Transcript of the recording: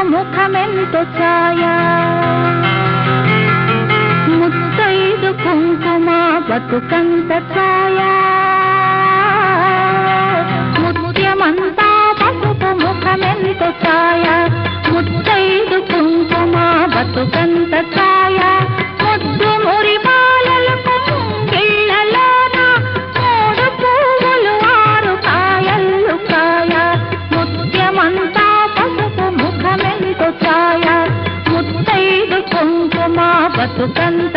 ముఖమెంతో ఛాయ ముత్తైదు కుంకుమ బతుకంత ఛాయ ముత్యమంతా పసుపు ముఖమెంతో ఛాయ ముత్తైదు కుంకుమ బతుకంత ఛాయ ముద్దు మురి బాలలకు గిళ్ళలోన మూడు పువ్వులు ఆరు కాయలు కాయ ముత్యమంతా పసుపు ముఖమెంతో ఛాయ ముత్తైదు కుంకుమ బతుకంత